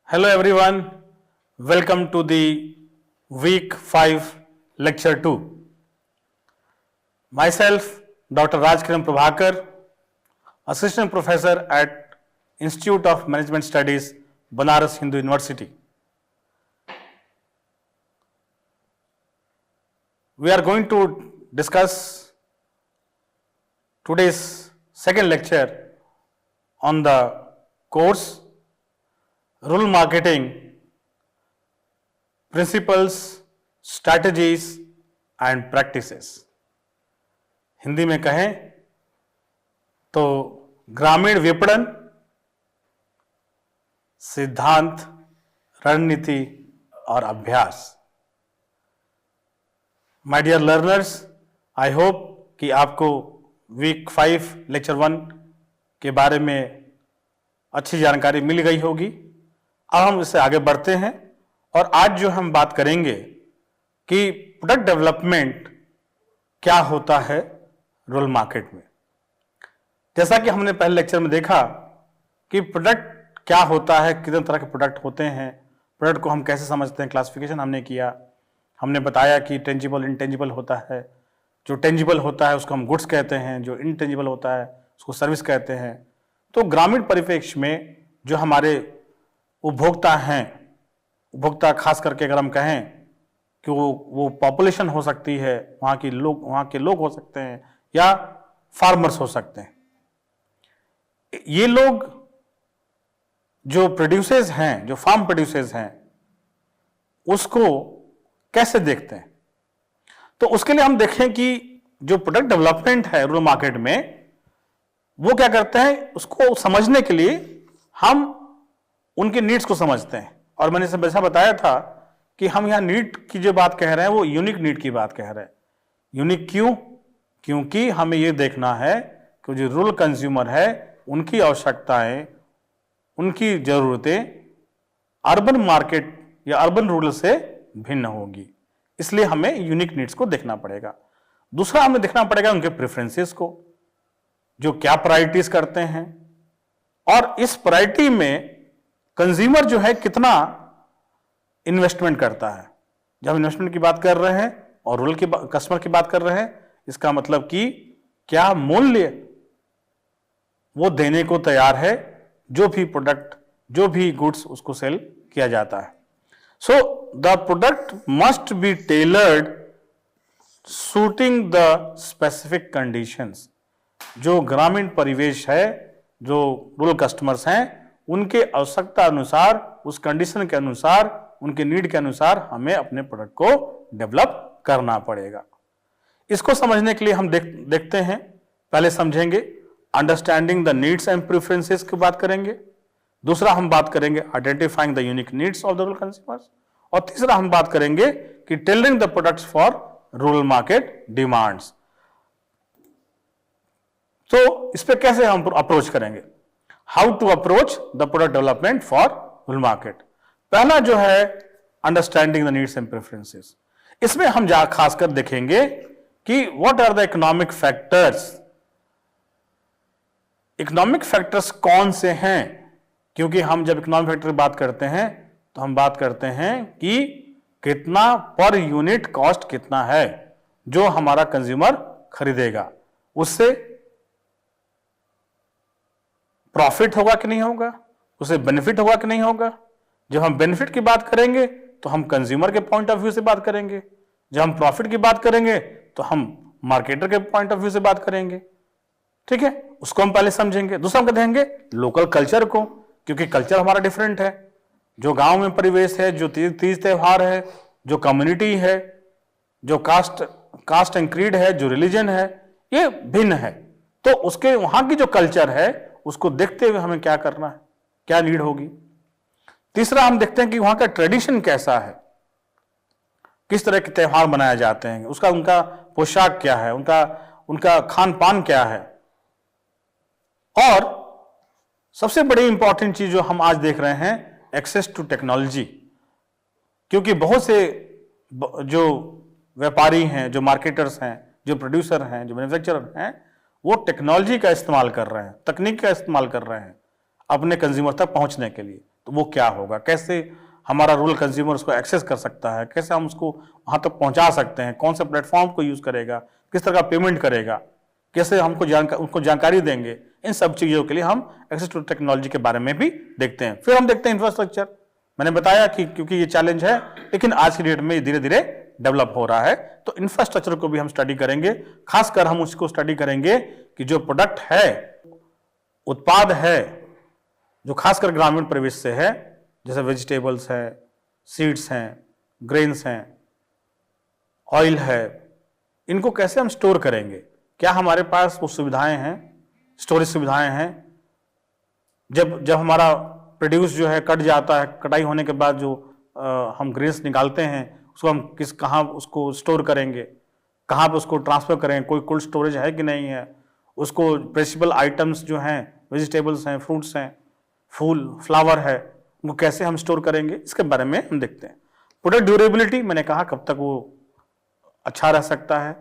Hello everyone, welcome to the week 5 lecture 2. Myself Dr. Rajkiran Prabhakar, assistant professor at Institute of Management Studies, Banaras Hindu University. We are going to discuss today's second lecture on the course Rural Marketing Principles, Strategies and Practices. Hindi में कहें तो ग्रामीण विपणन सिद्धांत, रणनीति और अभ्यास. My dear learners, I hope कि आपको वीक 5 लेक्चर 1 के बारे में अच्छी जानकारी मिल गई होगी. अब हम इससे आगे बढ़ते हैं और आज जो हम बात करेंगे कि प्रोडक्ट डेवलपमेंट क्या होता है रूरल मार्केट में. जैसा कि हमने पहले लेक्चर में देखा कि प्रोडक्ट क्या होता है, कितने तरह के प्रोडक्ट होते हैं, प्रोडक्ट को हम कैसे समझते हैं, क्लासिफिकेशन हमने किया. हमने बताया कि टेंजिबल इनटेंजिबल होता है. जो टेंजिबल होता है उसको हम गुड्स कहते हैं, जो इनटेंजिबल होता है उसको सर्विस कहते हैं. तो ग्रामीण परिप्रेक्ष्य में जो हमारे उपभोक्ता हैं, उपभोक्ता खास करके अगर हम कहें कि वो पॉपुलेशन हो सकती है, वहाँ के लोग हो सकते हैं या फार्मर्स हो सकते हैं. ये लोग जो प्रोड्यूसर्स हैं, जो फार्म प्रोड्यूसर्स हैं, उसको कैसे देखते हैं. तो उसके लिए हम देखें कि जो प्रोडक्ट डेवलपमेंट है रूरल मार्केट में, वो क्या करते हैं, उसको समझने के लिए हम उनके नीड्स को समझते हैं. और मैंने जैसा बताया था कि हम यहाँ नीड की जो बात कह रहे हैं वो यूनिक नीड की बात कह रहे हैं. यूनिक क्यों? क्योंकि हमें ये देखना है कि जो रूरल कंज्यूमर है उनकी आवश्यकताएं, उनकी जरूरतें अर्बन मार्केट या अर्बन रूरल से भिन्न होगी. इसलिए हमें यूनिक नीड्स को देखना पड़ेगा. दूसरा हमें देखना पड़ेगा उनके प्रेफरेंसेस को, जो क्या प्रायोरिटीज करते हैं, और इस प्रायोरिटी में कंज्यूमर जो है कितना इन्वेस्टमेंट करता है. जब हम इन्वेस्टमेंट की बात कर रहे हैं और रूरल की कस्टमर की बात कर रहे हैं, इसका मतलब कि क्या मूल्य वो देने को तैयार है जो भी प्रोडक्ट, जो भी गुड्स उसको सेल किया जाता है. So the product must be tailored suiting the specific conditions. जो ग्रामीण परिवेश है, जो रूरल कस्टमर्स हैं, उनके आवश्यकता अनुसार, उस कंडीशन के अनुसार, उनके नीड के अनुसार हमें अपने प्रोडक्ट को डेवलप करना पड़ेगा. इसको समझने के लिए हम देखते हैं. पहले समझेंगे understanding the needs and preferences की बात करेंगे. दूसरा हम बात करेंगे identifying the unique needs of the rural consumers. और तीसरा हम बात करेंगे कि tailoring the products for rural market demands. तो इस पे कैसे हम अप्रोच करेंगे, how to approach the product development for rural market. पहला जो है understanding the needs and preferences. इसमें हम खासकर देखेंगे कि what are the economic factors. Economic factors कौन से हैं? क्योंकि हम जब इकोनॉमिक फैक्टर की बात करते हैं तो हम बात करते हैं कि कितना पर यूनिट कॉस्ट कितना है जो हमारा कंज्यूमर खरीदेगा, उससे प्रॉफिट होगा कि नहीं होगा, उसे बेनिफिट होगा कि नहीं होगा. जब हम बेनिफिट की बात करेंगे तो हम कंज्यूमर के पॉइंट ऑफ व्यू से बात करेंगे. जब हम प्रॉफिट की बात करेंगे तो हम मार्केटर के पॉइंट ऑफ व्यू से बात करेंगे. ठीक है, उसको हम पहले समझेंगे. दूसरा हम देखेंगे लोकल कल्चर को, क्योंकि कल्चर हमारा डिफरेंट है. जो गांव में परिवेश है, जो तीज त्योहार है, जो कम्युनिटी है, जो कास्ट एंड क्रीड है, जो रिलीजन है, ये भिन्न है. तो उसके वहां की जो कल्चर है उसको देखते हुए हमें क्या करना है, क्या नीड होगी. तीसरा हम देखते हैं कि वहां का ट्रेडिशन कैसा है, किस तरह के त्योहार मनाए जाते हैं, उसका उनका पोशाक क्या है, उनका खान पान क्या है. और सबसे बड़ी इंपॉर्टेंट चीज जो हम आज देख रहे हैं, एक्सेस टू टेक्नोलॉजी. क्योंकि बहुत से जो व्यापारी हैं, जो मार्केटर्स हैं, जो प्रोड्यूसर हैं, जो मैन्युफैक्चरर हैं, वो टेक्नोलॉजी का इस्तेमाल कर रहे हैं, तकनीक का इस्तेमाल कर रहे हैं अपने कंज्यूमर तक पहुंचने के लिए. तो वो क्या होगा, कैसे हमारा रूरल कंज्यूमर उसको एक्सेस कर सकता है, कैसे हम उसको वहां तक पहुंचा सकते हैं, कौन से प्लेटफॉर्म को यूज करेगा, किस तरह का पेमेंट करेगा, कैसे हमको उनको जानकारी देंगे, इन सब चीजों के लिए हम एक्सेस टू टेक्नोलॉजी के बारे में भी देखते हैं। फिर हम देखते हैं इंफ्रास्ट्रक्चर। मैंने बताया कि क्योंकि ये चैलेंज है लेकिन आज की डेट में धीरे धीरे डेवलप हो रहा है, तो इंफ्रास्ट्रक्चर को भी हम स्टडी करेंगे। खासकर हम उसको स्टडी करेंगे कि जो प्रोडक्ट है, उत्पाद है, जो खासकर ग्रामीण परिवेश से है, जैसे वेजिटेबल्स है, सीड्स हैं, ग्रेन्स हैं, ऑयल है, इनको कैसे हम स्टोर करेंगे, क्या हमारे पास वो सुविधाएं हैं, स्टोरेज सुविधाएं हैं। जब हमारा प्रोड्यूस जो है कट जाता है, कटाई होने के बाद जो हम ग्रेन्स निकालते हैं उसको हम कहाँ उसको स्टोर करेंगे, कहाँ पे उसको ट्रांसफर करेंगे, कोई कोल्ड स्टोरेज है कि नहीं है, उसको पेरिशेबल आइटम्स जो हैं, वेजिटेबल्स हैं, फ्रूट्स हैं, फूल फ्लावर है, उनको कैसे हम स्टोर करेंगे, इसके बारे में हम देखते हैं। प्रोडक्ट ड्यूरेबिलिटी, मैंने कहा कब तक वो अच्छा रह सकता है,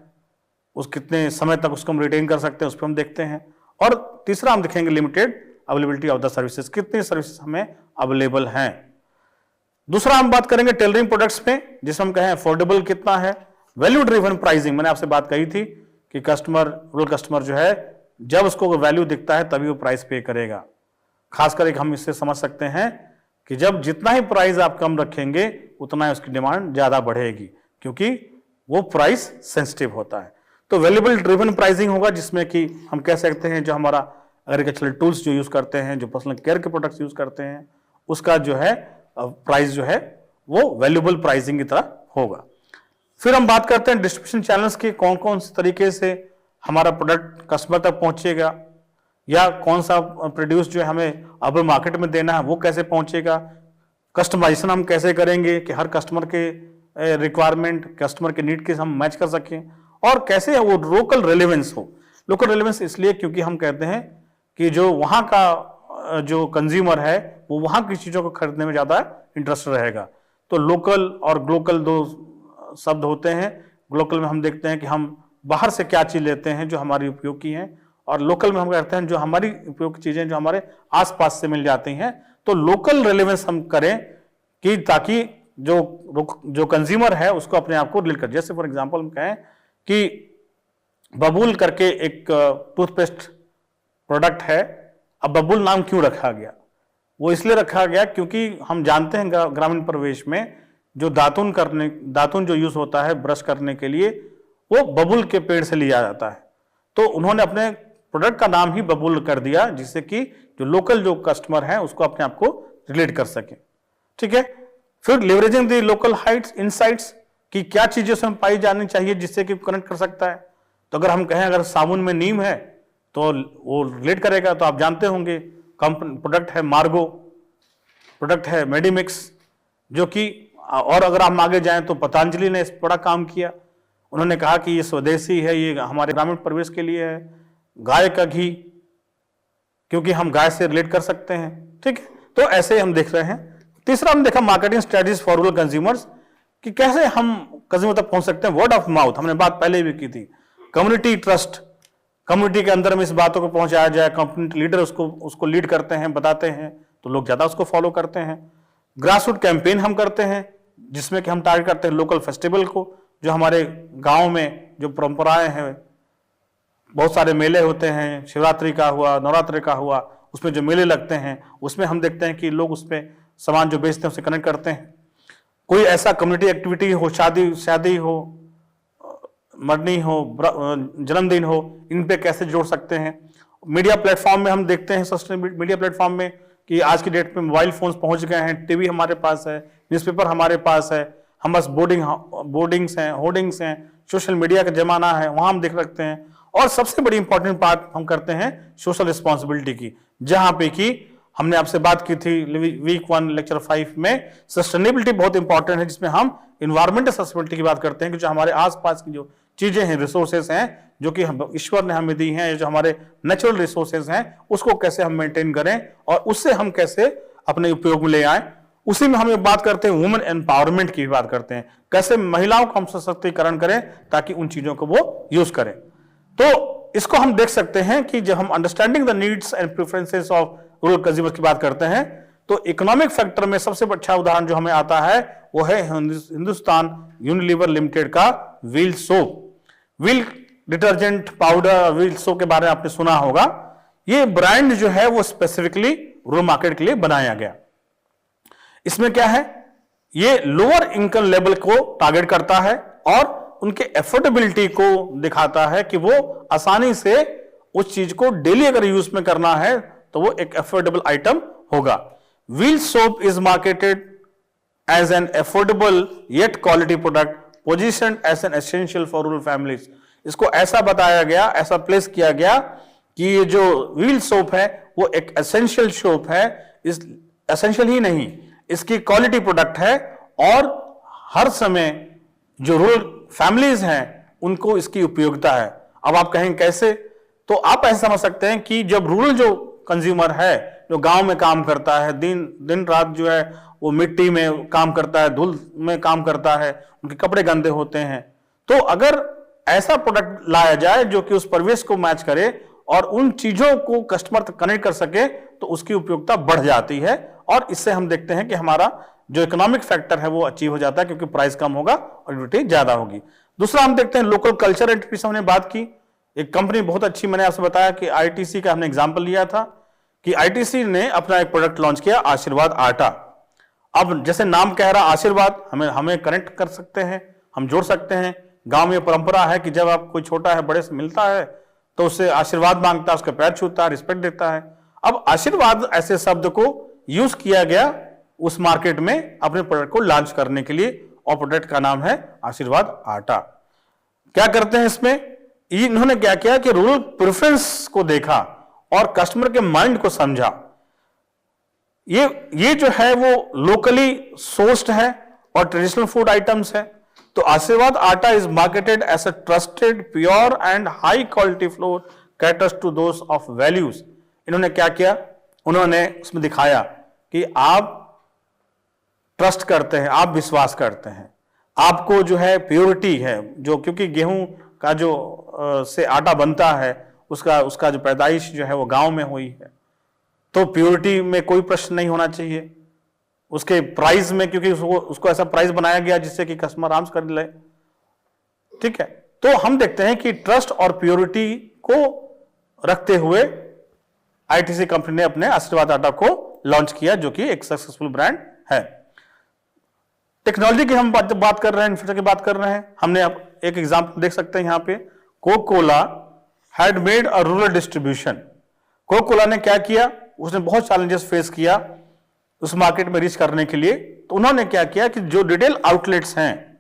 उस कितने समय तक उसको हम रिटेन कर सकते हैं, उस पर हम देखते हैं। और तीसरा हम देखेंगे limited availability of the services, कितनी सर्विसेज हमें अवेलेबल हैं। दूसरा हम बात करेंगे टेलरिंग प्रोडक्ट्स में, जिसे हम कहें अफोर्डेबल कितना है। वैल्यू ड्रिवन प्राइसिंग, मैंने आपसे बात कही थी कि रूरल कस्टमर जो है जब उसको वैल्यू दिखता है तभी वो प्राइस पे करेगा। खासकर एक हम इससे समझ सकते हैं कि जब जितना ही प्राइस आप कम रखेंगे उतना ही उसकी डिमांड ज्यादा बढ़ेगी, क्योंकि वो प्राइस सेंसिटिव होता है। तो वैल्यूबल ड्रिवन प्राइसिंग होगा, जिसमें कि हम कह सकते हैं जो हमारा एग्रीकल्चरल टूल्स जो यूज करते हैं, जो पर्सनल केयर के प्रोडक्ट्स यूज करते हैं, उसका जो है प्राइस जो है वो वैल्यूबल प्राइसिंग की तरह होगा। फिर हम बात करते हैं डिस्ट्रीब्यूशन चैनल्स की, कौन कौन से तरीके से हमारा प्रोडक्ट कस्टमर तक पहुंचेगा, या कौन सा प्रोड्यूस जो है हमें अब मार्केट में देना है वो कैसे पहुंचेगा। कस्टमाइजेशन हम कैसे करेंगे कि हर कस्टमर के रिक्वायरमेंट, कस्टमर के नीड के हम मैच कर सकें, और कैसे वो लोकल रेलेवेंस हो। लोकल रेलेवेंस इसलिए क्योंकि हम कहते हैं कि जो वहाँ का जो कंज्यूमर है वो वहाँ की चीज़ों को खरीदने में ज़्यादा इंटरेस्ट रहेगा। तो लोकल और ग्लोकल दो शब्द होते हैं। ग्लोकल में हम देखते हैं कि हम बाहर से क्या चीज़ लेते हैं जो हमारी उपयोग की हैं, और लोकल में हम कहते हैं जो हमारी उपयोग की चीज़ें जो हमारे आसपास से मिल जाती हैं। तो लोकल रेलेवेंस हम करें कि ताकि जो कंज्यूमर है उसको अपने आप को रिलेट कर। जैसे फॉर एग्जांपल हम कहें कि बबूल करके एक टूथपेस्ट प्रोडक्ट है। अब बबूल नाम क्यों रखा गया? वो इसलिए रखा गया क्योंकि हम जानते हैं ग्रामीण परिवेश में जो दातुन जो यूज होता है ब्रश करने के लिए, वो बबूल के पेड़ से लिया जाता है। तो उन्होंने अपने प्रोडक्ट का नाम ही बबूल कर दिया, जिससे कि जो लोकल जो कस्टमर है उसको अपने आप को रिलेट कर सके। ठीक है। फिर leveraging the local Heights insights, कि क्या चीजें उसमें पाई जानी चाहिए जिससे कि कनेक्ट कर सकता है। तो अगर हम कहें अगर साबुन में नीम है तो वो रिलेट करेगा। तो आप जानते होंगे प्रोडक्ट है मार्गो, प्रोडक्ट है मेडिमिक्स, जो कि और अगर हम आगे जाएं तो पतंजलि ने इस बड़ा काम किया। उन्होंने कहा कि ये स्वदेशी है, ये हमारे ग्रामीण परिवेश के लिए है। गाय का घी, क्योंकि हम गाय से रिलेट कर सकते हैं। ठीक है। तो ऐसे हम देख रहे हैं। तीसरा हम देखा marketing strategies for rural consumers, कि कैसे हम कंज्यूमर तक पहुंच सकते हैं। वर्ड ऑफ माउथ हमने बात पहले भी की थी। कम्युनिटी ट्रस्ट, कम्युनिटी के अंदर में इस बातों को पहुंचाया जाए, कम्युनिटी लीडर उसको लीड करते हैं, बताते हैं, तो लोग ज्यादा उसको फॉलो करते हैं। ग्रासरूट कैंपेन हम करते हैं, जिसमें कि हम टारगेट करते हैं लोकल फेस्टिवल को। जो हमारे गांव में जो परंपराएं हैं, बहुत सारे मेले होते हैं, शिवरात्रि का हुआ, नवरात्रि का हुआ, उसमें जो मेले लगते हैं उसमें हम देखते हैं कि लोग उसमें सामान जो बेचते हैं उससे कनेक्ट करते हैं। कोई ऐसा कम्युनिटी एक्टिविटी हो, शादी हो, मरनी हो, जन्मदिन हो, इन पे कैसे जोड़ सकते हैं। मीडिया प्लेटफॉर्म में हम देखते हैं, सस्टेनेबल मीडिया प्लेटफॉर्म में, कि आज की डेट में मोबाइल फोन्स पहुंच गए हैं, टीवी हमारे पास है, न्यूज़पेपर हमारे पास है, हम बस बोर्डिंग्स हैं, होर्डिंग्स हैं, सोशल मीडिया का जमाना है, वहां हम देख सकते हैं। और सबसे बड़ी इंपॉर्टेंट बात हम करते हैं सोशल रिस्पॉन्सिबिलिटी की, जहां पे कि हमने आपसे बात की थी वीक 1 लेक्चर 5 में। सस्टेनेबिलिटी बहुत इंपॉर्टेंट है, जिसमें हम इन्वायरमेंटल सस्टेनेबिलिटी की बात करते हैं कि जो हमारे आसपास की जो चीजें हैं, रिसोर्सेज हैं, जो कि ईश्वर ने हमें दी हैं, जो हमारे नेचुरल रिसोर्सेज हैं, उसको कैसे हम मेंटेन करें और उससे हम कैसे अपने उपयोग में ले आए। उसी में हम बात करते हैं वुमेन एम्पावरमेंट की भी बात करते हैं, कैसे महिलाओं को हम सशक्तिकरण करें ताकि उन चीजों को वो यूज करें। तो इसको हम देख सकते हैं कि जब हम understanding the needs and preferences of rural consumers की बात करते हैं, तो इकोनॉमिक फैक्टर में सबसे अच्छा उदाहरण जो हमें आता है वो है हिंदुस्तान यूनिलीवर लिमिटेड का wheel soap. Wheel detergent powder, wheel soap के बारे में आपने सुना होगा। ये ब्रांड जो है वो स्पेसिफिकली रूरल मार्केट के लिए बनाया गया। इसमें क्या है, ये लोअर इनकम लेवल को टारगेट करता है और उनके एफोर्डेबिलिटी को दिखाता है कि वो आसानी से उस चीज को डेली अगर यूज में करना है तो वो एक एफोर्डेबल आइटम होगा। Wheel soap is marketed as an affordable yet quality product positioned as an essential for rural families. इसको ऐसा बताया गया, ऐसा प्लेस किया गया कि ये जो व्हील सोप है वो एक एसेंशियल सोप है। इस एसेंशियल ही नहीं, इसकी क्वालिटी प्रोडक्ट है और हर समय जो रूरल फैमिलीज हैं उनको इसकी उपयोगिता है। अब आप कहेंगे कैसे, तो आप ऐसा समझ सकते हैं कि जब रूरल जो कंज्यूमर है, जो गांव में काम करता है, दिन रात जो है वो मिट्टी में काम करता है, धूल में काम करता है, उनके कपड़े गंदे होते हैं, तो अगर ऐसा प्रोडक्ट लाया जाए जो कि उस परिवेश को मैच करे और उन चीजों को कस्टमर तक कनेक्ट कर सके तो उसकी उपयोगिता बढ़ जाती है और इससे हम देखते हैं कि हमारा जो इकोनॉमिक फैक्टर है वो अचीव हो जाता है क्योंकि प्राइस कम होगा और यूटिलिटी ज्यादा होगी। दूसरा हम देखते हैं लोकल कल्चर एंड ट्रेडिशन। हमने बात की, एक कंपनी बहुत अच्छी, मैंने आपसे बताया कि आईटीसी का हमने एग्जांपल लिया था कि आईटीसी ने अपना एक प्रोडक्ट लॉन्च किया, आशीर्वाद आटा। अब जैसे नाम कह रहा आशीर्वाद, हमें कनेक्ट कर सकते हैं, हम जोड़ सकते हैं। गांव में परंपरा है कि जब आप कोई छोटा है बड़े से मिलता है तो उससे आशीर्वाद मांगता है, उसके पैर छूता है, रिस्पेक्ट देता है। अब आशीर्वाद ऐसे शब्द को यूज किया गया उस मार्केट में अपने प्रोडक्ट को लॉन्च करने के लिए और प्रोडक्ट का नाम है आशीर्वाद आटा। क्या करते हैं इसमें, इन्होंने क्या किया कि रूरल प्रेफरेंस को देखा और कस्टमर के माइंड को समझा। ये जो है वो लोकली सोर्स्ड है और ट्रेडिशनल फूड आइटम्स है। तो Aashirvaad atta is marketed as a trusted pure and high quality flour caters to those of values. इन्होंने क्या किया, उन्होंने उसमें दिखाया कि आप ट्रस्ट करते हैं, आप विश्वास करते हैं, आपको जो है प्योरिटी है, जो क्योंकि गेहूं का जो से आटा बनता है उसका जो पैदाइश जो है वो गांव में हुई है, तो प्योरिटी में कोई प्रश्न नहीं होना चाहिए। उसके प्राइस में, क्योंकि उसको ऐसा प्राइस बनाया गया जिससे कि कस्टमर आराम से कर ले, ठीक है। तो हम देखते हैं कि ट्रस्ट और प्योरिटी को रखते हुए आईटीसी कंपनी ने अपने आशीर्वाद आटा को लॉन्च किया जो कि एक सक्सेसफुल ब्रांड है। टेक्नोलॉजी की हम बात कर रहे हैं, इन्फ्रास्ट्रक्चर की बात कर रहे हैं। हमने अब एक एग्जांपल देख सकते हैं यहां पे, Coca Cola had made a rural distribution. Coca Cola ने क्या किया, उसने बहुत चैलेंजेस फेस किया उस मार्केट में रीच करने के लिए। तो उन्होंने क्या किया कि जो रिटेल आउटलेट्स हैं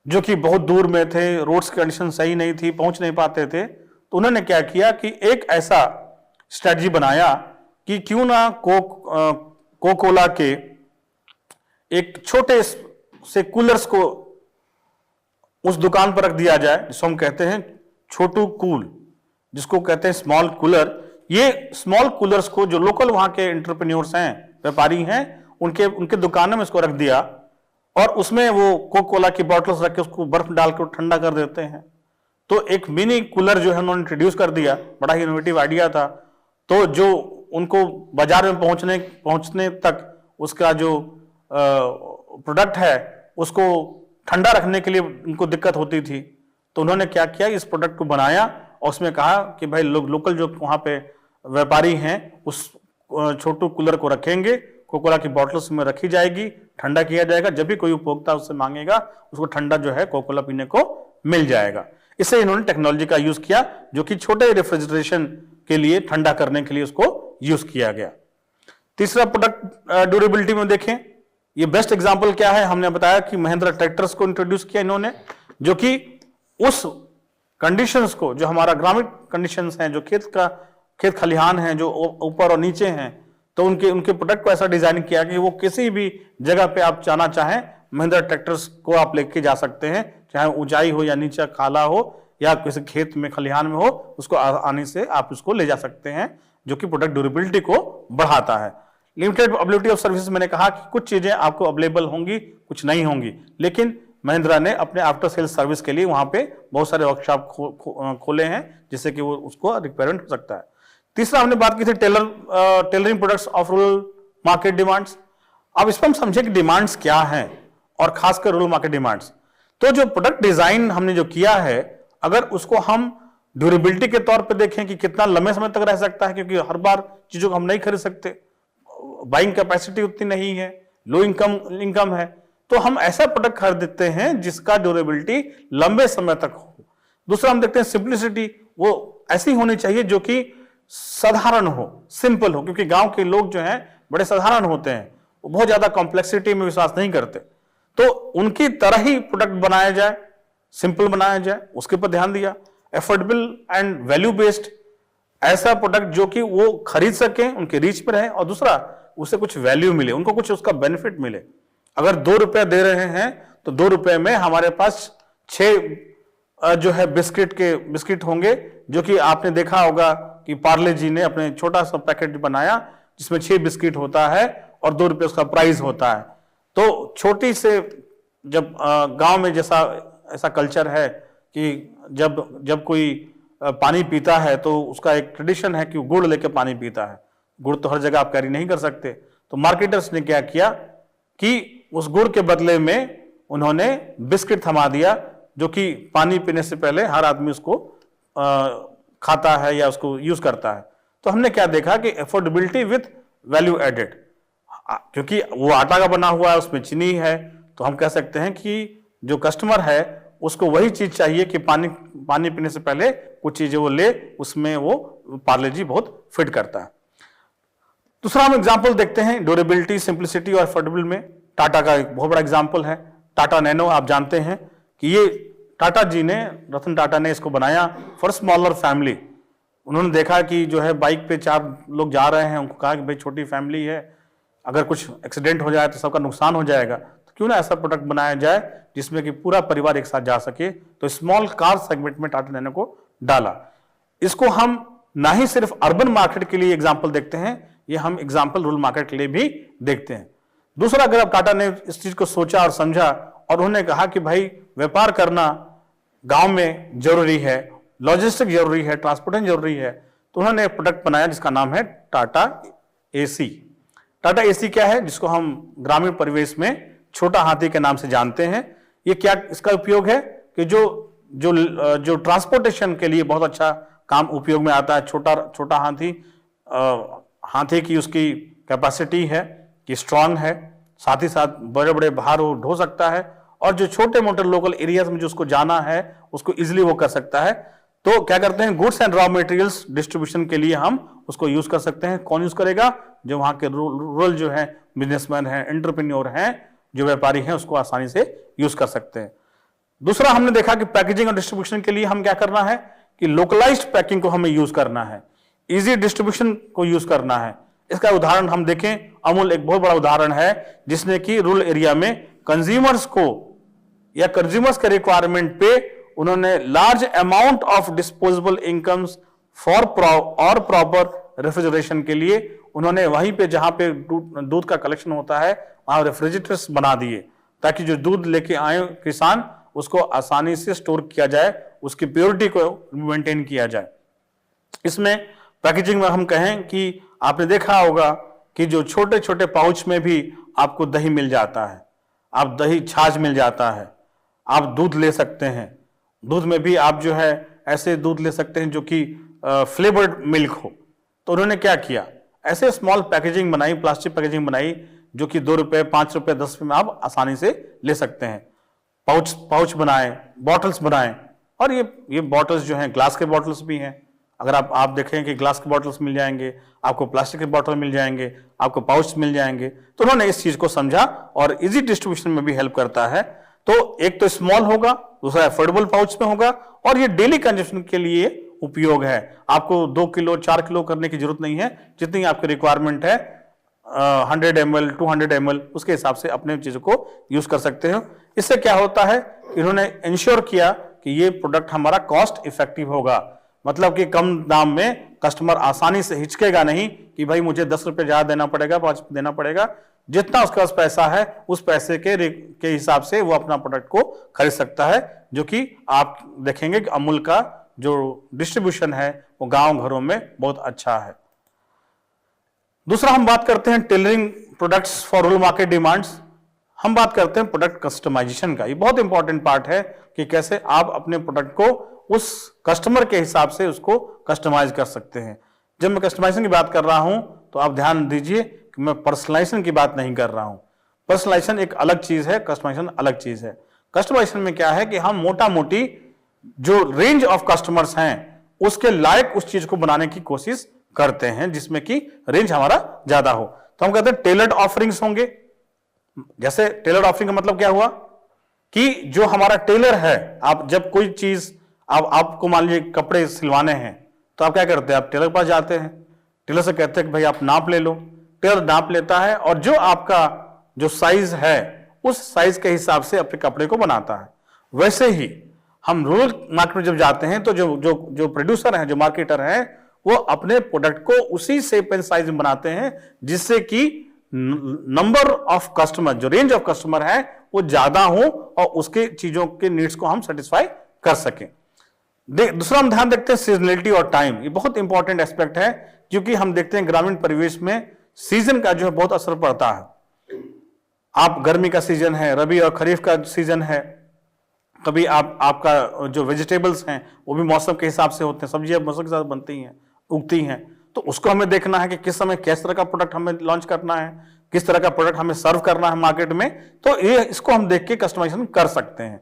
जो कि बहुत दूर में थे, रोड्स की कंडीशन सही नहीं थी, पहुंच नहीं पाते थे, तो उन्होंने क्या किया कि एक ऐसा स्ट्रेटजी बनाया कि क्यों ना कोका कोला के एक छोटे से कूलर्स को उस दुकान पर रख दिया जाए जिसको हम कहते हैं छोटू कूल, जिसको कहते हैं स्मॉल कूलर। ये स्मॉल कूलर्स को जो लोकल वहां के एंटरप्रेन्योर्स हैं, व्यापारी हैं, उनके दुकानों में इसको रख दिया और उसमें वो कोका कोला की बॉटल्स रख के उसको बर्फ डाल के ठंडा कर देते हैं। तो एक मिनी कूलर जो है उन्होंने इंट्रोड्यूस कर दिया, बड़ा ही इनोवेटिव आइडिया था। तो जो उनको बाजार में पहुंचने तक उसका जो प्रोडक्ट है उसको ठंडा रखने के लिए उनको दिक्कत होती थी, तो उन्होंने क्या किया, इस प्रोडक्ट को बनाया और उसमें कहा कि भाई लोग लोकल जो वहां पे व्यापारी हैं उस छोटू कूलर को रखेंगे, कोका कोला की बॉटल्स में रखी जाएगी, ठंडा किया जाएगा, जब भी कोई उपभोक्ता उससे मांगेगा उसको ठंडा जो है कोका कोला पीने को मिल जाएगा। इससे इन्होंने टेक्नोलॉजी का यूज किया जो कि छोटे रेफ्रिजरेशन के लिए, ठंडा करने के लिए उसको यूज किया गया। तीसरा प्रोडक्ट ड्यूरेबिलिटी में देखें, ये बेस्ट एग्जांपल क्या है, हमने बताया कि महिंद्रा ट्रैक्टर्स को इंट्रोड्यूस किया इन्होंने, जो कि उस कंडीशंस को, जो हमारा ग्रामीण कंडीशंस हैं, जो खेत खलिहान हैं, जो ऊपर और नीचे हैं, तो उनके प्रोडक्ट को ऐसा डिजाइन किया कि वो किसी भी जगह पे आप जाना चाहें महिंद्रा ट्रैक्टर्स को आप लेके जा सकते हैं, चाहे ऊंचाई हो या नीचे खाला हो या किसी खेत में खलिहान में हो, उसको आने से आप उसको ले जा सकते हैं, जो कि प्रोडक्ट ड्यूरेबिलिटी को बढ़ाता है। लिमिटेड अवेलेबिलिटी ऑफ सर्विसेज, मैंने कहा कि कुछ चीजें आपको अवेलेबल होंगी, कुछ नहीं होंगी, लेकिन महिंद्रा ने अपने आफ्टर सेल्स सर्विस के लिए वहां पे बहुत सारे वर्कशॉप खोले हैं जिससे कि वो उसको रिपेयरमेंट हो सकता है। तीसरा हमने बात की थी tailoring products of rural market demands. अब इस पर हम समझे कि डिमांड्स क्या हैं और खासकर रूरल मार्केट डिमांड्स। तो जो प्रोडक्ट डिजाइन हमने जो किया है, अगर उसको हम ड्यूरेबिलिटी के तौर पे देखें कि कितना लंबे समय तक रह सकता है, क्योंकि हर बार चीजों को हम नहीं खरीद सकते, बाइंग कैपेसिटी उतनी नहीं है, लो इनकम है, तो हम ऐसा प्रोडक्ट खरीदते हैं जिसका ड्यूरेबिलिटी लंबे समय तक हो। दूसरा हम देखते हैं सिंप्लिसिटी, वो ऐसी होनी चाहिए जो कि साधारण हो, सिंपल हो, क्योंकि गांव के लोग जो हैं बड़े साधारण होते हैं, वो बहुत ज्यादा कॉम्प्लेक्सिटी में विश्वास नहीं करते, तो उनकी तरह ही प्रोडक्ट बनाया जाए, सिंपल बनाया जाए, उसके ऊपर ध्यान दिया। एफोर्डेबल एंड वैल्यू बेस्ड, ऐसा प्रोडक्ट जो कि वो खरीद सकें, उनके रीच में रहे, और दूसरा उसे कुछ वैल्यू मिले, उनको कुछ उसका बेनिफिट मिले। अगर 2 रुपए दे रहे हैं तो 2 रुपए में हमारे पास 6 जो है बिस्किट होंगे, जो कि आपने देखा होगा कि पार्ले जी ने अपने छोटा सा पैकेट बनाया जिसमें 6 बिस्किट होता है और 2 रुपए उसका प्राइस होता है। तो छोटी से, जब गांव में जैसा ऐसा कल्चर है कि जब कोई पानी पीता है तो उसका एक ट्रेडिशन है कि गुड़ लेके पानी पीता है। गुड़ तो हर जगह आप कैरी नहीं कर सकते, तो मार्केटर्स ने क्या किया कि उस गुड़ के बदले में उन्होंने बिस्किट थमा दिया, जो कि पानी पीने से पहले हर आदमी उसको खाता है या उसको यूज करता है। तो हमने क्या देखा कि एफोर्डेबिलिटी विथ वैल्यू एडेड, क्योंकि वो आटा का बना हुआ है, उसमें चीनी है, तो हम कह सकते हैं कि जो कस्टमर है उसको वही चीज चाहिए कि पानी पीने से पहले कुछ चीजें वो ले, उसमें वो पार्ले जी बहुत फिट करता है। दूसरा हम एग्जांपल देखते हैं ड्यूरेबिलिटी, सिंप्लिसिटी और अफोर्डेबल में। टाटा का एक बहुत बड़ा एग्जांपल है, टाटा नैनो। आप जानते हैं कि ये टाटा जी ने, रतन टाटा ने इसको बनाया फॉर स्मॉलर फैमिली। उन्होंने देखा कि जो है बाइक पे 4 लोग जा रहे हैं, उनको कहा कि भाई छोटी फैमिली है, अगर कुछ एक्सीडेंट हो जाए तो सबका नुकसान हो जाएगा, तो क्यों ना ऐसा प्रोडक्ट बनाया जाए जिसमें कि पूरा परिवार एक साथ जा सके। तो स्मॉल कार सेगमेंट में टाटा नैनो को डाला। इसको हम ना ही सिर्फ अर्बन मार्केट के लिए एग्जाम्पल देखते हैं, ये हम एग्जाम्पल रूरल मार्केट के लिए भी देखते हैं। दूसरा, अगर अब टाटा ने इस चीज को सोचा और समझा और उन्होंने कहा कि भाई व्यापार करना गांव में जरूरी है, लॉजिस्टिक जरूरी है, ट्रांसपोर्टेशन जरूरी है, तो उन्होंने एक प्रोडक्ट बनाया जिसका नाम है टाटा एसी। टाटा एसी क्या है, जिसको हम ग्रामीण परिवेश में छोटा हाथी के नाम से जानते हैं। ये क्या इसका उपयोग है कि जो ट्रांसपोर्टेशन के लिए बहुत अच्छा काम उपयोग में आता है। छोटा हाथी की उसकी कैपेसिटी है कि स्ट्रांग है, साथ ही साथ बड़े बड़े भार वो ढो सकता है, और जो छोटे मोटे लोकल एरियाज में जो उसको जाना है उसको इजिली वो कर सकता है। तो क्या करते हैं, goods and raw materials distribution के लिए हम उसको यूज कर सकते हैं। कौन यूज करेगा, जो वहां के रूरल जो है बिजनेसमैन है, एंटरप्रेन्योर हैं, जो व्यापारी हैं, उसको आसानी से यूज कर सकते हैं। दूसरा, हमने देखा कि पैकेजिंग और डिस्ट्रीब्यूशन के लिए हम क्या करना है कि लोकलाइज्ड पैकिंग को हमें यूज करना है, इजी डिस्ट्रीब्यूशन को यूज करना है। इसका उदाहरण हम देखें, अमूल एक बहुत बड़ा उदाहरण है, जिसने कि रूरल एरिया में कंज्यूमर्स के रिक्वायरमेंट पे उन्होंने large amount of disposable incomes for proper refrigeration के लिए उन्होंने वहीं पे जहां पे दूध का कलेक्शन होता है वहां रेफ्रिजरेटर्स बना दिए, ताकि जो दूध लेके आए किसान उसको आसानी से स्टोर किया जाए, उसकी प्योरिटी को मेंटेन किया जाए। इसमें पैकेजिंग में हम कहें कि आपने देखा होगा कि जो छोटे छोटे पाउच में भी आपको दही मिल जाता है, आप दही छाछ मिल जाता है, आप दूध ले सकते हैं। दूध में भी आप जो है ऐसे दूध ले सकते हैं जो कि फ्लेवर्ड मिल्क हो। तो उन्होंने क्या किया, ऐसे स्मॉल पैकेजिंग बनाई, प्लास्टिक पैकेजिंग बनाई, जो कि 2 रुपए, 5 रुपए, 10 रुपए में आप आसानी से ले सकते हैं। पाउच बनाए, बॉटल्स बनाए, और ये बॉटल्स जो हैं ग्लास के बॉटल्स भी हैं। अगर आप देखें कि ग्लास के बॉटल्स मिल जाएंगे, आपको प्लास्टिक के बॉटल मिल जाएंगे, आपको पाउच मिल जाएंगे। तो उन्होंने इस चीज को समझा और इजी डिस्ट्रीब्यूशन में भी हेल्प करता है। तो एक तो स्मॉल होगा, दूसरा अफोर्डेबल पाउच में होगा, और ये डेली कंजप्शन के लिए उपयोग है। आपको 2 किलो 4 किलो करने की जरूरत नहीं है, जितनी आपकी रिक्वायरमेंट है 100 ml 200 ml उसके हिसाब से अपने चीजों को यूज कर सकते हो। इससे क्या होता है, इन्होंने इंश्योर किया कि ये प्रोडक्ट हमारा कॉस्ट इफेक्टिव होगा, मतलब कि कम दाम में कस्टमर आसानी से हिचकेगा नहीं कि भाई मुझे 10 रुपए ज्यादा देना पड़ेगा, 5 रुपए देना पड़ेगा। जितना उसके पास पैसा है उस पैसे के हिसाब से वो अपना प्रोडक्ट को खरीद सकता है, जो कि आप देखेंगे कि अमूल का जो डिस्ट्रीब्यूशन है वो गांव घरों में बहुत अच्छा है। दूसरा हम बात करते हैं tailoring products for rural market demands. हम बात करते हैं प्रोडक्ट कस्टमाइजेशन का। ये बहुत इंपॉर्टेंट पार्ट है कि कैसे आप अपने प्रोडक्ट को उस कस्टमर के हिसाब से उसको कस्टमाइज कर सकते हैं। जब मैं कस्टमाइजेशन की बात कर रहा हूं तो आप ध्यान दीजिए कि मैं पर्सनलाइजेशन की बात नहीं कर रहा हूं। पर्सनलाइजेशन एक अलग चीज है, कस्टमाइजेशन अलग चीज है। कस्टमाइजेशन में क्या है कि हम मोटा मोटी जो रेंज ऑफ कस्टमर्स हैं उसके लायक उस चीज को बनाने की कोशिश करते हैं जिसमें कि रेंज हमारा ज्यादा हो। तो हम कहते हैं टेलर्ड ऑफरिंग्स होंगे। जैसे टेलर्ड ऑफरिंग का मतलब क्या हुआ कि जो हमारा टेलर है, आप जब कोई चीज आपको मान लीजिए कपड़े सिलवाने हैं तो आप क्या करते हैं, आप टेलर के पास जाते हैं, टेलर से कहते हैं कि भाई आप नाप ले लो। टेलर नाप लेता है और जो आपका जो साइज है उस साइज के हिसाब से अपने कपड़े को बनाता है। वैसे ही हम रूरल मार्केट में जब जाते हैं तो जो जो जो प्रोड्यूसर हैं, जो मार्केटर हैं, वो अपने प्रोडक्ट को उसी शेप एंड साइज में बनाते हैं जिससे कि नंबर ऑफ कस्टमर, जो रेंज ऑफ कस्टमर है वो ज्यादा हो और उसके चीजों के नीड्स को हम सेटिस्फाई कर सकें। दूसरा हम ध्यान देखते हैं सीजनलिटी और टाइम। ये बहुत इंपॉर्टेंट एस्पेक्ट है क्योंकि हम देखते हैं ग्रामीण परिवेश में सीजन का जो है बहुत असर पड़ता है। आप गर्मी का सीजन है, रबी और खरीफ का सीजन है, कभी आपका जो वेजिटेबल्स हैं वो भी मौसम के हिसाब से होते हैं, सब्जियां मौसम के साथ बनती हैं, उगती हैं, तो उसको हमें देखना है कि किस समय किस तरह का प्रोडक्ट हमें लॉन्च करना है, किस तरह का प्रोडक्ट हमें सर्व करना है मार्केट में। तो ये इसको हम देख के कस्टमाइजेशन कर सकते हैं।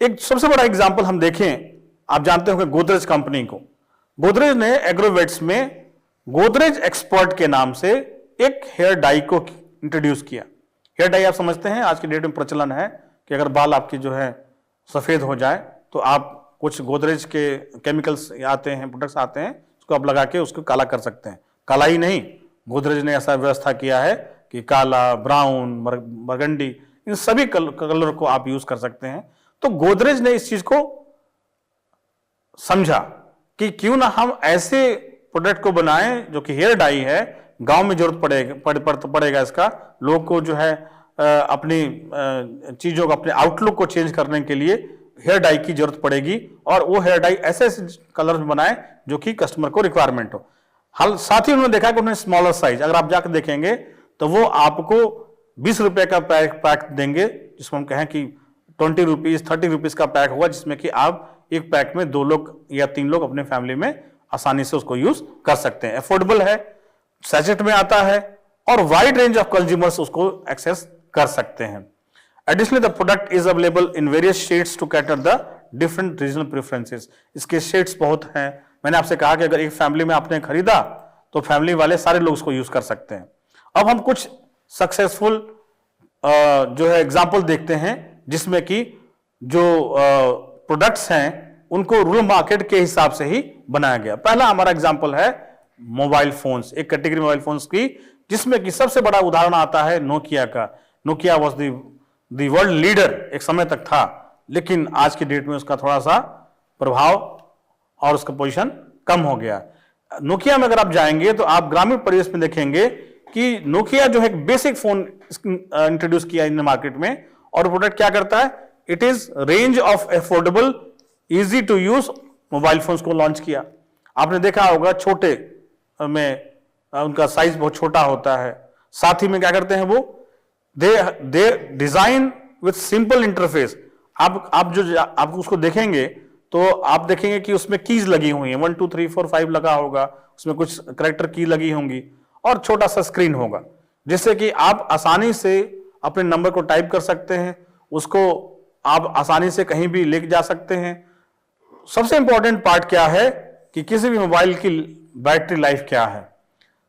एक सबसे बड़ा एग्जांपल हम देखें, आप जानते होंगे गोदरेज कंपनी को। गोदरेज ने एग्रोवेट्स में गोदरेज एक्सपर्ट के नाम से एक हेयर डाई को इंट्रोड्यूस किया। हेयर डाई आप समझते हैं आज की डेट में प्रचलन है कि अगर बाल आपकी जो है सफेद हो जाए तो आप कुछ गोदरेज के केमिकल्स आते हैं, प्रोडक्ट्स आते हैं, उसको आप लगा के उसको काला कर सकते हैं। काला ही नहीं, गोदरेज ने ऐसा व्यवस्था किया है कि काला, ब्राउन, बरगंडी, इन सभी कलर को आप यूज कर सकते हैं। तो गोदरेज ने इस चीज को समझा कि क्यों ना हम ऐसे प्रोडक्ट को बनाएं जो कि हेयर डाई है, गांव में जरूरत पड़ेगा इसका, लोगों को जो है अपनी चीजों को, अपने आउटलुक को चेंज करने के लिए हेयर डाई की जरूरत पड़ेगी और वो हेयर डाई ऐसे ऐसे कलर में बनाए जो कि कस्टमर को रिक्वायरमेंट हो। हाल साथ ही उन्होंने देखा कि उन्होंने स्मॉलर साइज, अगर आप जाकर देखेंगे तो वो आपको 20 रुपए का पैक देंगे, जिसको हम कहें कि 20 रुपीज 30 रुपीज का पैक होगा, जिसमें कि आप एक पैक में 2 लोग या 3 लोग अपने फैमिली में आसानी से उसको यूज कर सकते हैं। अफोर्डेबल है, सैचेट में आता है और वाइड रेंज ऑफ कंज्यूमर्स उसको एक्सेस कर सकते हैं। Additionally, the product is available in various shades to cater the different regional preferences. इसके शेड्स बहुत हैं। मैंने आपसे कहा कि अगर एक फैमिली में आपने खरीदा तो फैमिली वाले सारे लोग उसको यूज कर सकते हैं। अब हम कुछ सक्सेसफुल जो है एग्जाम्पल देखते हैं जिसमें कि जो प्रोडक्ट्स हैं उनको रूरल मार्केट के हिसाब से ही बनाया गया। पहला हमारा एग्जाम्पल है मोबाइल फोन्स, एक कैटेगरी मोबाइल फोन्स की, जिसमें कि सबसे बड़ा उदाहरण आता है नोकिया का। Nokia was the world leader एक समय तक था, लेकिन आज की डेट में उसका थोड़ा सा प्रभाव और उसका पोजीशन कम हो गया। नोकिया में अगर आप जाएंगे तो आप ग्रामीण परिवेश में देखेंगे कि नोकिया जो है एक बेसिक फोन इंट्रोड्यूस किया इन मार्केट में, और प्रोडक्ट क्या करता है, it is range of affordable easy to use mobile phones को लॉन्च किया। आपने देखा होगा छोटे में उनका साइज बहुत छोटा होता है, साथ ही में क्या करते हैं वो दे डिजाइन विथ सिंपल इंटरफेस। आप उसको देखेंगे तो आप देखेंगे कि उसमें कीज लगी हुई है, 1 2 3 4 5 लगा होगा, उसमें कुछ करेक्टर की लगी होंगी और छोटा सा स्क्रीन होगा, जिससे कि आप आसानी से अपने नंबर को टाइप कर सकते हैं, उसको आप आसानी से कहीं भी लेके जा सकते हैं। सबसे इंपॉर्टेंट पार्ट क्या है कि किसी भी मोबाइल की बैटरी लाइफ क्या है,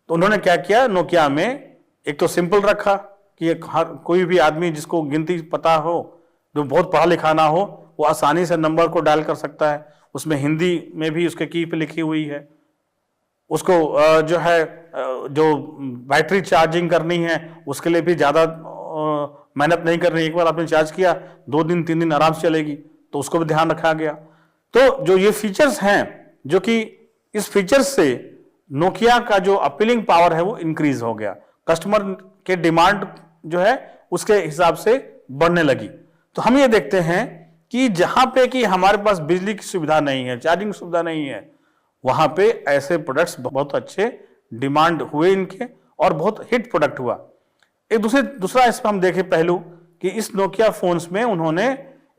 तो उन्होंने क्या किया, नोकिया में एक तो सिंपल रखा कि हर कोई भी आदमी जिसको गिनती पता हो, जो बहुत पढ़ा लिखा ना हो, वो आसानी से नंबर को डायल कर सकता है। उसमें हिंदी में भी उसके की पे लिखी हुई है। उसको जो है जो बैटरी चार्जिंग करनी है उसके लिए भी ज़्यादा मेहनत नहीं करनी, एक बार आपने चार्ज किया 2 दिन 3 दिन आराम से चलेगी, तो उसको भी ध्यान रखा गया। तो जो ये फीचर्स हैं, जो कि इस फीचर्स से नोकिया का जो अपीलिंग पावर है वो इंक्रीज हो गया, कस्टमर के डिमांड जो है उसके हिसाब से बढ़ने लगी। तो हम ये देखते हैं कि जहां पे कि हमारे पास बिजली की सुविधा नहीं है, चार्जिंग सुविधा नहीं है, वहां पे ऐसे प्रोडक्ट्स बहुत अच्छे डिमांड हुए इनके, और बहुत हिट प्रोडक्ट हुआ। एक दूसरा इसमें हम देखें पहलू कि इस नोकिया फोन्स में उन्होंने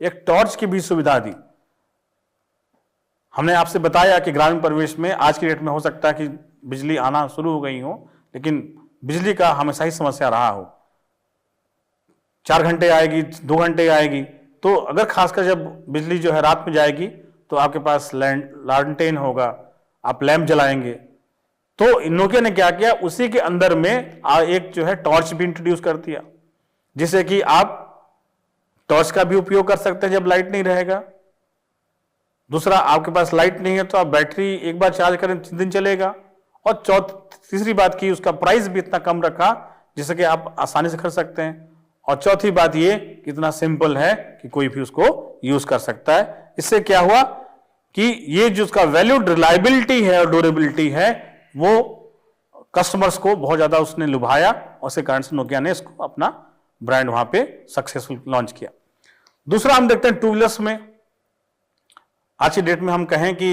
एक टॉर्च की भी सुविधा दी। हमने आपसे बताया कि ग्रामीण परिवेश में आज की डेट में हो सकता है कि बिजली आना शुरू हो गई हो, लेकिन बिजली का हमेशा ही समस्या रहा हो। 4 घंटे आएगी, 2 घंटे आएगी, तो अगर खासकर जब बिजली जो है रात में जाएगी तो आपके पास लालटेन होगा, आप लैंप जलाएंगे। तो नोकिया ने क्या किया, उसी के अंदर में एक जो है टॉर्च भी इंट्रोड्यूस कर दिया, जिससे कि आप टॉर्च का भी उपयोग कर सकते हैं जब लाइट नहीं रहेगा। दूसरा, आपके पास लाइट नहीं है तो आप बैटरी एक बार चार्ज करें 3 दिन चलेगा। और तीसरी बात की, उसका प्राइस भी इतना कम रखा जिससे कि आप आसानी से खरीद सकते हैं। और चौथी बात ये कि इतना सिंपल है कि कोई भी उसको यूज कर सकता है। इससे क्या हुआ कि ये जो उसका वैल्यूड रिलायबिलिटी है और ड्यूरेबिलिटी है वो कस्टमर्स को बहुत ज्यादा उसने लुभाया, और उसके कारण से नोकिया ने इसको अपना ब्रांड वहां पे सक्सेसफुल लॉन्च किया। दूसरा हम देखते हैं टू व्हीलर्स में। आज की डेट में हम कहें कि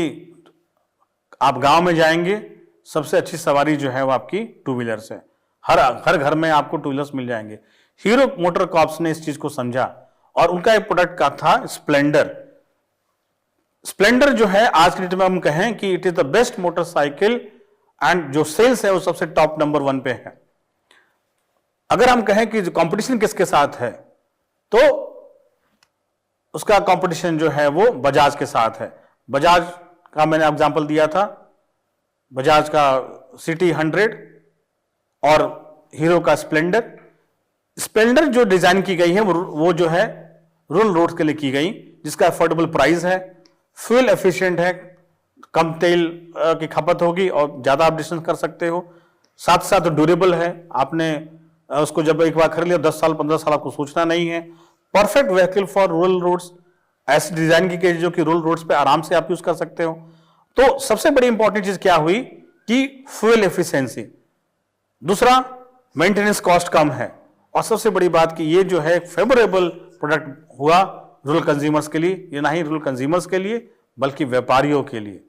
आप गांव में जाएंगे, सबसे अच्छी सवारी जो है वो आपकी टू व्हीलर्स है। हर घर में आपको टू व्हीलर्स मिल जाएंगे। हीरो मोटर कॉर्प्स ने इस चीज को समझा और उनका एक प्रोडक्ट का था स्प्लेंडर। स्प्लेंडर जो है आज की डेट में हम कहें कि it is the best motorcycle and जो सेल्स है वो सबसे टॉप नंबर 1 पे है। अगर हम कहें कि कंपटीशन किसके साथ है तो उसका कंपटीशन जो है वो बजाज के साथ है। बजाज का मैंने एग्जांपल दिया था, बजाज का सिटी 100 और हीरो का स्प्लेंडर। स्प्लेंडर जो डिजाइन की गई है वो जो है रूरल रोड्स के लिए की गई, जिसका अफोर्डेबल प्राइस है, फ्यूल एफिशिएंट है, कम तेल की खपत होगी और ज्यादा आप डिस्टेंस कर सकते हो। साथ साथ ड्यूरेबल है, आपने उसको जब एक बार खरीद लिया 10 साल 15 साल आपको सोचना नहीं है। Perfect vehicle for rural roads, ऐसी डिजाइन की गई जो कि रूरल रोड्स पे आराम से आप यूज कर सकते हो। तो सबसे बड़ी इंपॉर्टेंट चीज क्या हुई कि फ्यूल एफिशिएंसी। दूसरा, मेंटेनेंस कॉस्ट कम है, और सबसे बड़ी बात कि ये जो है फेवरेबल प्रोडक्ट हुआ रूरल कंज्यूमर्स के लिए। ये ना ही रूरल कंज्यूमर्स के लिए बल्कि व्यापारियों के लिए।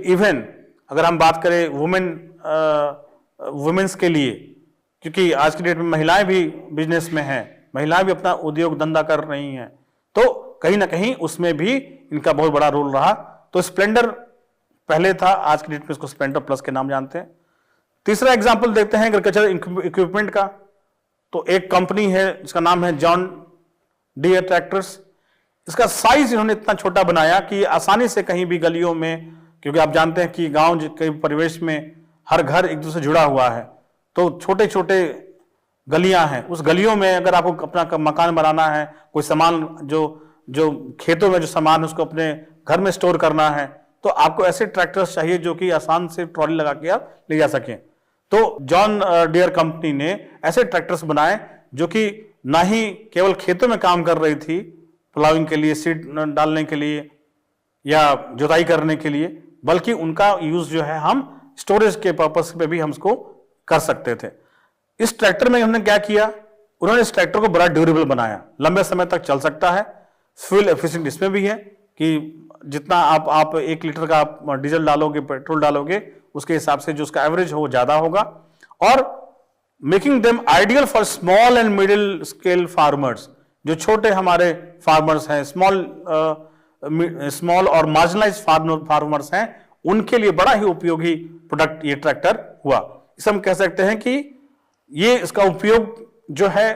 इवन अगर हम बात करें वुमेन्स के लिए, क्योंकि आज की डेट में महिलाएं भी बिजनेस में हैं, महिलाएं भी अपना उद्योग धंधा कर रही हैं, तो कहीं ना कहीं उसमें भी इनका बहुत बड़ा रोल रहा। तो स्प्लेंडर पहले था, आज की डेट में इसको स्प्लेंडर प्लस के नाम जानते हैं। तीसरा एग्जांपल देखते हैं एग्रीकल्चर इक्विपमेंट का। तो एक कंपनी है जिसका नाम है जॉन डियर ट्रैक्टर्स। इसका साइज इन्होंने इतना छोटा बनाया कि आसानी से कहीं भी गलियों में, क्योंकि आप जानते हैं कि गांव के परिवेश में हर घर एक दूसरे से जुड़ा हुआ है, तो छोटे छोटे गलियां हैं, उस गलियों में अगर आपको अपना मकान बनाना है, कोई सामान जो खेतों में जो सामान उसको अपने घर में स्टोर करना है, तो आपको ऐसे ट्रैक्टर्स चाहिए जो कि आसान से ट्रॉली लगा के आप ले जा सकें। तो जॉन डियर कंपनी ने ऐसे ट्रैक्टर्स बनाए जो कि ना ही केवल खेतों में काम कर रही थी, प्लाविंग के लिए, सीड डालने के लिए या जुताई करने के लिए, बल्कि उनका यूज जो है हम स्टोरेज के पर्पस पे भी हम उसको कर सकते थे। इस ट्रैक्टर में उन्होंने क्या किया, उन्होंने इस ट्रैक्टर को बड़ा ड्यूरेबल बनाया, लंबे समय तक चल सकता है। फ्यूल एफिशिएंट इसमें भी है कि जितना आप 1 लीटर का डीजल डालोगे, पेट्रोल डालोगे, उसके हिसाब से जो उसका एवरेज हो ज्यादा होगा। और making them ideal for small and middle scale farmers, जो छोटे हमारे फार्मर्स हैं, स्मॉल और मार्जिनलाइज फार्मर्स हैं, उनके लिए बड़ा ही उपयोगी प्रोडक्ट ये ट्रैक्टर हुआ। इसे हम कह सकते हैं कि ये इसका उपयोग जो है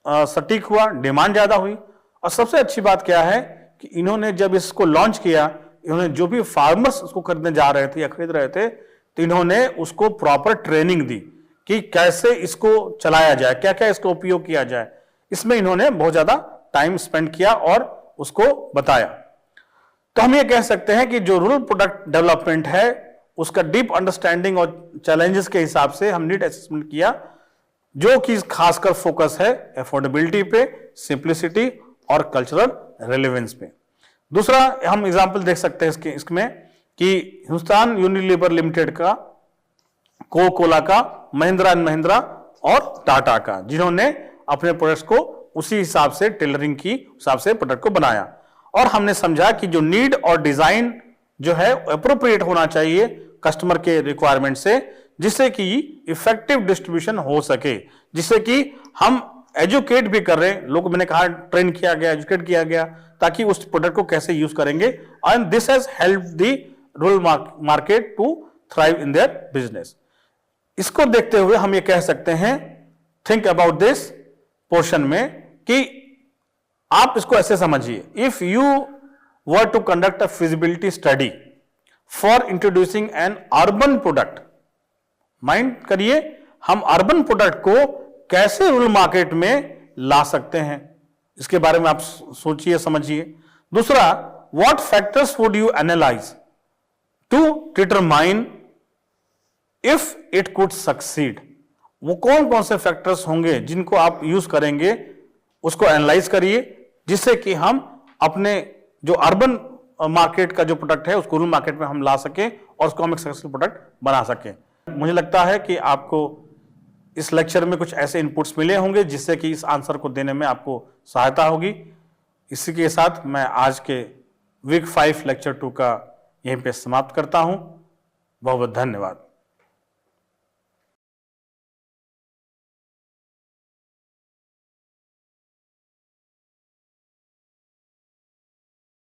सटीक हुआ, डिमांड ज्यादा हुई। और सबसे अच्छी बात क्या है कि इन्होंने जब इसको लॉन्च किया, इन्होंने जो भी फार्मर्स उसको खरीदने जा रहे थे या खरीद रहे थे, तो इन्होंने उसको प्रॉपर ट्रेनिंग दी कि कैसे इसको चलाया जाए, क्या क्या इसका उपयोग किया जाए। इसमें इन्होंने बहुत ज्यादा टाइम स्पेंड किया और उसको बताया। तो हम ये कह सकते हैं कि जो रूरल प्रोडक्ट डेवलपमेंट है उसका डीप अंडरस्टैंडिंग और चैलेंजेस के हिसाब से हम नीड असेसमेंट किया, जो कि खासकर फोकस है अफोर्डेबिलिटी पे, सिंप्लिसिटी और कल्चरल रेलेवेंस पे। दूसरा हम एग्जांपल देख सकते हैं इसमें कि हिंदुस्तान यूनिलीवर लिमिटेड का, कोका कोला का, महिंद्रा एंड महिंद्रा और टाटा का, जिन्होंने अपने प्रोडक्ट्स को उसी हिसाब से टेलरिंग की हिसाब से प्रोडक्ट को बनाया। और हमने समझा कि जो नीड और डिजाइन जो है अप्रोप्रिएट होना चाहिए कस्टमर के रिक्वायरमेंट से, जिससे कि इफेक्टिव डिस्ट्रीब्यूशन हो सके, जिससे कि हम एजुकेट भी कर रहे हैं लोग, मैंने कहा ट्रेन किया गया, एजुकेट किया गया, ताकि उस प्रोडक्ट को कैसे यूज करेंगे, and this has help the rural market to thrive in their business. इसको देखते हुए हम ये कह सकते हैं, थिंक अबाउट दिस पोर्शन में, कि आप इसको ऐसे समझिए, if you were to conduct a feasibility study for introducing an urban product, mind करिए हम अर्बन प्रोडक्ट को कैसे रूरल मार्केट में ला सकते हैं, इसके बारे में आप सोचिए, समझिए। दूसरा, what factors would you analyze to determine if it could succeed, वो कौन कौन से फैक्टर्स होंगे जिनको आप यूज करेंगे, उसको एनालाइज करिए, जिससे कि हम अपने जो अर्बन मार्केट का जो प्रोडक्ट है उसको रूरल मार्केट में हम ला सकें और उसको हम एक सक्सेसफुल प्रोडक्ट बना सकें। मुझे लगता है कि आपको इस लेक्चर में कुछ ऐसे इनपुट्स मिले होंगे जिससे कि इस आंसर को देने में आपको सहायता होगी। इसी के साथ मैं आज के वीक 5 लेक्चर 2 का यहीं पे समाप्त करता हूं। बहुत बहुत धन्यवाद।